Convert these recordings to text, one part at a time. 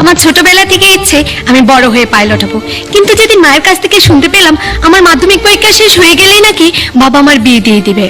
আমার ছোটবেলা থেকে ইচ্ছে আমি বড় হয়ে পাইলট হব, কিন্তু যেদিন মায়ের কাছ থেকে শুনতে পেলাম আমার মাধ্যমিক পরীক্ষা শেষ হয়ে গেলেই নাকি বাবা আমার বিয়ে দিয়ে দিবে,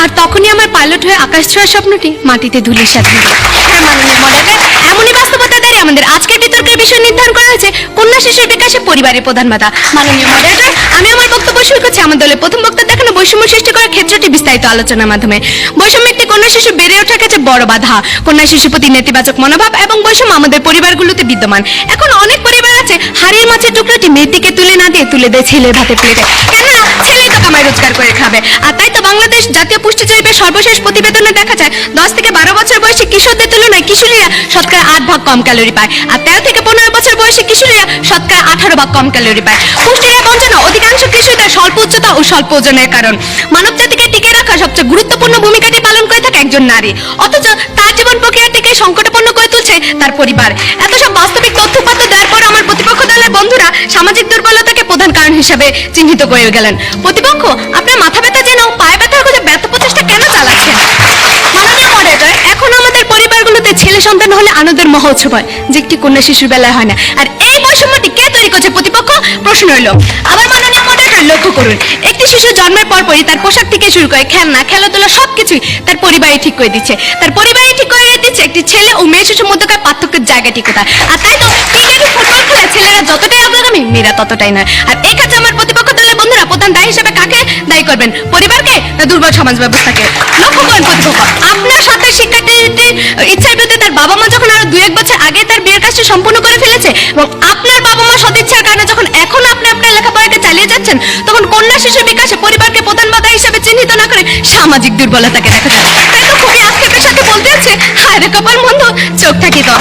আর তখনই আমার পাইলট হয়ে আকাশ ছোঁয়ার স্বপ্নটি মাটিতে ধুলির সাথে মিলে। হ্যাঁ মাননীয় মডারেটর, এমনই বাস্তবতা দ্বারা আমাদের আজকের বিতর্কের বিষয় নির্ধারণ করা হয়েছে কন্যা শিশুর বিকাশে পরিবারের প্রধান বাধা। মাননীয় মডারেটর, আমি আমার বক্তব্য শুরু করছি আমার দলের প্রথম বক্তা দেখানো বৈষম্য সৃষ্টি করার ক্ষেত্রটি বিস্তারিত আলোচনার মাধ্যমে। বৈষম্য একটি কন্যা শিশু বেড়ে ওঠার কাছে বড় বাধা। কন্যা শিশুর প্রতি নেতিবাচক মনোভাব এবং বৈষম্য আমাদের পরিবারগুলোতে বিদ্যমান। এখন অনেক পরিবার আছে হাড়ির মাছের টুকরাটি মেয়েটিকে তুলে না দিয়ে তুলে দেয় ছেলের ভাতে প্লেটে, কেননা ছেলেই তো কামাই রোজগার করে খাবে। আর তাই তো বাংলাদেশ জাতীয় পুষ্টি জরিপের সর্বশেষ প্রতিবেদনে দেখা যায় 10 থেকে 12 বছর বয়সী কিশোরদের তুলনায় কিশোরীরা শতকরা 8 ভাগ কম ক্যালোরি পায়, আর 13 থেকে 15 বছর বয়সী কিশোরীরা শতকরা 18 ভাগ কম ক্যালোরি পায়। পুষ্টির বঞ্চনা অধিকাংশ কিশোরীদের স্বল্প উচ্চতা ও স্বল্প ওজনের কারণ। মানব জাতিকে টিকে রাখা সবচেয়ে গুরুত্বপূর্ণ ভূমিকাটি পালন করে থাকে একজন নারী, অথচ তার জীবন প্রক্রিয়াটিকে সংকটাপন্ন করে তুলছে তার পরিবার। এত সব বাস্তবিক তথ্যপত্র দেওয়ার পর আমার প্রতিপক্ষ দলের বন্ধুরা সামাজিক দুর্বলতাকে প্রধান কারণ হিসেবে চিহ্নিত করে গেলেন। প্রতিপক্ষ, আপনার মাথা ব্যথা জেনেও পায়ে ব্যথার খোঁজে ব্যর্থ প্রচেষ্টা কেন চালাচ্ছেন? মাননীয় মডারেটর, এখন আমাদের পরিবারগুলোতে ছেলে সন্তান হলে আনন্দের মহোৎসব হয়, যে একটি কন্যা শিশুর বেলায় হয় না। আর এই বৈষম্যটি কে তৈরি করছে প্রতিপক্ষ? প্রশ্ন হইল। আবার মাননীয় মডারেটর, লক্ষ্য করুন, একটি শিশু জন্মের পরপরই তার পোশাক থেকে শুরু করে খেলনা, খেলাধুলা সবকিছুই তার পরিবারই ঠিক করে দিচ্ছে। তার পরিবারই ঠিক করে দিচ্ছে একটি ছেলে ও মেয়ে শিশুর মধ্যকার পার্থক্যের জায়গাটি কোথায়। আর তাই তো ক্রিকেটে ফুটবল খেলে ছেলেরা যতটাই অগ্রগামী, মেয়েরা ততটাই নয়। আর এই কাছে আমার প্রতিপক্ষ দলের বন্ধুরা প্রধান দায়ী হিসেবে কাকে দায়ী করবেন? পরিবারকে না দুর্বল সমাজ ব্যবস্থাকে? লক্ষ্য করেন প্রতিপক্ষ, আপনার সাথে শিক্ষার্থীটির ইচ্ছার বিরুদ্ধে তার বাবা মা যখন আরো 2-1 বছর আগে তার বিয়ের কাজটি সম্পূর্ণ করে ফেলেছে, এবং আপনার বাবা মা সদিচ্ছার কারণে যখন এখন আপনি আপনার লেখাপড়াকে চালিয়ে যাচ্ছেন, তখন কন্যা শিশুর বিকাশে পরিবারকে প্রধান বাধা হিসেবে চিহ্নিত না করে সামাজিক দুর্বলতাকে দেখা যায়। তাই তো খুবই আক্ষেপের সাথে বলতে হচ্ছে, হায় রে কপাল মন্দ, চোখ থাকি তো।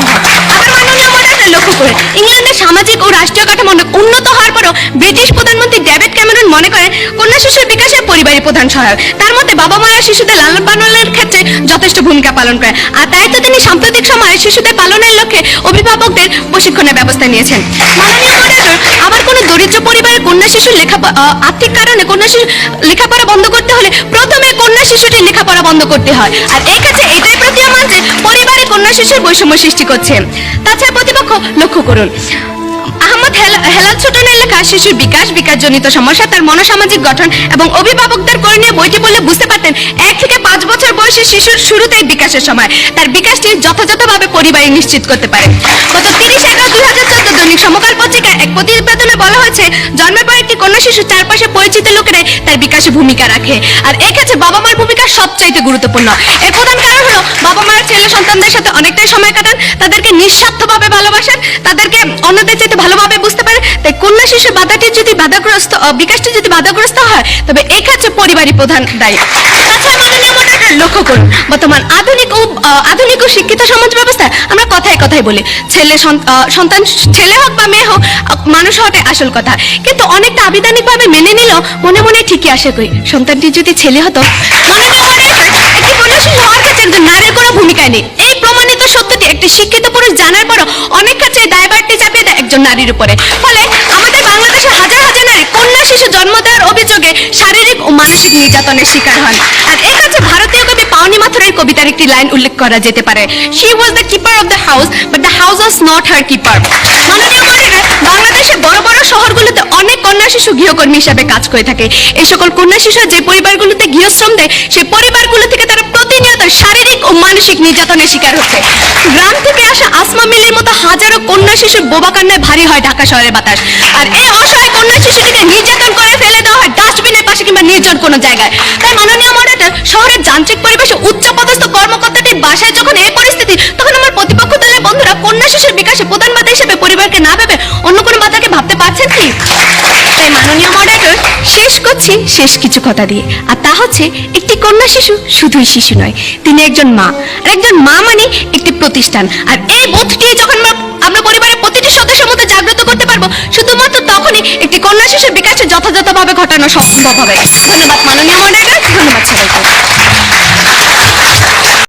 আবার মাননীয় মডারেটর, লক্ষ্য করে ইংল্যান্ডের সামাজিক ও রাষ্ট্রীয় কাঠামো অনেক উন্নত হওয়ার পরও ব্রিটিশ প্রধানমন্ত্রী ডেভিড ক্যামেরন মনে করেন কন্যা শিশুর বিকাশে পরিবারই প্রধান সহায়ক। তার মতে বাবা মারা শিশুদের লালন পালনের ক্ষেত্রে যথেষ্ট ভূমিকা পালন করে, আর তাই তো তিনি সাম্প্রতিক সময়ে শিশুদের পালনের লক্ষ্যে অভিভাবকদের প্রশিক্ষণের ব্যবস্থা নিয়েছেন। মাননীয় মডারেটর, আবার কোনো দরিদ্র পরিবারের কন্যা শিশুর আর্থিক কারণে কন্যা শিশু লেখাপড়া বন্ধ করতে হলে প্রথমে কন্যা শিশুটির লেখাপড়া বন্ধ করতে হয়, আর এই ক্ষেত্রে এটাই প্রতীয়মান যে পরিবারে কন্যা শিশুর বৈষম্য সৃষ্টি করছে। তাছাড়া প্রতিপক্ষ, লক্ষ্য করুন, আহমদ হেলাল ছোটনের লেখা শিশুর বিকাশজনিত সমস্যা, তার মনোসামাজিক গঠন এবং অভিভাবকদের করণীয় বইটি পড়লে বুঝতে পারতেন 1 থেকে 5 বছর বয়সী শিশুর শুরুতেই বিকাশের সময় তার বিকাশটি যথাযথভাবে পরিবারই নিশ্চিত করতে পারে। গত 30/11/2014 দৈনিক সমকাল পত্রিকায় এক প্রতিবেদনে বলা হয়েছে, জন্মের পর একটি কন্যা শিশু চারপাশে পরিচিত লোকেরাই তার বিকাশে ভূমিকা রাখে, আর এই ক্ষেত্রে বাবা মার ভূমিকা সবচাইতে গুরুত্বপূর্ণ। এর প্রধান কারণ হলো বাবা মার ছেলে সন্তানদের সাথে অনেকটাই সময় কাটান, তাদেরকে নিঃস্বার্থভাবে ভালোবাসেন, তাদেরকে অন্যদের চাইতে ভালোভাবে বুঝতে পারে। তাই কন্যা শিশু বিকাশটি যদি বাধাগ্রস্ত হয়, তবে এই ক্ষেত্রে পরিবারই প্রধান দায়ী। তাছাড়া মাননীয় মডারেটর, লক্ষ্য করুন, বর্তমান আধুনিক ও শিক্ষিত সমাজ ব্যবস্থা আমরা কথায় কথায় বলি সন্তান ছেলে হোক বা মেয়ে হোক, মানুষ হওয়াটাই আসল কথা, কিন্তু অনেকটা আবিধানিক ভাবে মেনে নিলেও মনে মনে ঠিকই আশা করি সন্তানটি যদি ছেলে হতো। মাননীয় মডারেটর, একটি কন্যা শিশু হওয়ার ক্ষেত্রে নারীর কোনো ভূমিকা নেই, এই প্রমাণিত সত্যটি একটি শিক্ষিত পুরুষ জানার পরও অনেক ক্ষেত্রে দায়ভারটি চাপিয়ে দেয় একজন নারীর উপরে। ফলে আমাদের বাংলাদেশে হাজার হাজার নারী কন্যা শিশু জন্ম দেওয়ার অভিযোগে শারীরিক ও মানসিক নির্যাতনের শিকার হন। আর এই কাছে ভারতীয় কবি পাওনি মাথুরের কবিতার একটি লাইন উল্লেখ করা যেতে পারে, she was the keeper of the house but the house was not her keeper. মাননীয় মডারেটর, বাংলাদেশে বড় বড় শহরগুলোতে অনেক কন্যা শিশু গৃহকর্মী হিসাবে কাজ করে থাকে। এই সকল কন্যা শিশু যে পরিবারগুলোতে গৃহশ্রম দেয়, সেই পরিবারগুলো থেকে তারা প্রতিনিয়ত শারীরিক ও মানসিক নির্যাতনের শিকার হচ্ছে। গ্রাম থেকে আসা আসমা মিলির মতো হাজারো কন্যা শিশুর বোবা কান্নায় ভারী হয় ঢাকা শহরের বাতাস, আর এই অসহায় কন্যা শিশুটিকে নির্যাতন করে ফেলে দেওয়া হয় ডাস্টবিনের পাশে কিংবা নির্জন কোনো জায়গায়। তাই মাননীয় মডারেটর, শহরের যান্ত্রিক পরিবেশে উচ্চপদস্থ কর্মকর্তাটির বাসায় যখন এই পরিস্থিতি, তখন আমার প্রতিপক্ষ দলের বন্ধুরা কন্যা শিশুর বিকাশে প্রধান বাধা হিসেবে পরিবারকে না ভেবে অন্য কোনো বাধাকে ভাবতে পারছেন কি? তাই মাননীয় মডারেটর, শেষ করছি শেষ কিছু কথা দিয়ে, আর তা হচ্ছে একটি কন্যা শিশু শুধুই শিশু নয়, তিনি একজন মা, আর একজন মা মানে একটি প্রতিষ্ঠান। আর এই বোধটি যখন আমরা পরিবারের প্রতিটি সদস্যের মধ্যে জাগ্রত করতে পারবো, শুধুমাত্র তখনই একটি কন্যা শিশুর বিকাশে যথাযথভাবে ঘটানো সম্ভব হবে। ধন্যবাদ মাননীয় মডারেটর, ধন্যবাদ সবাইকে।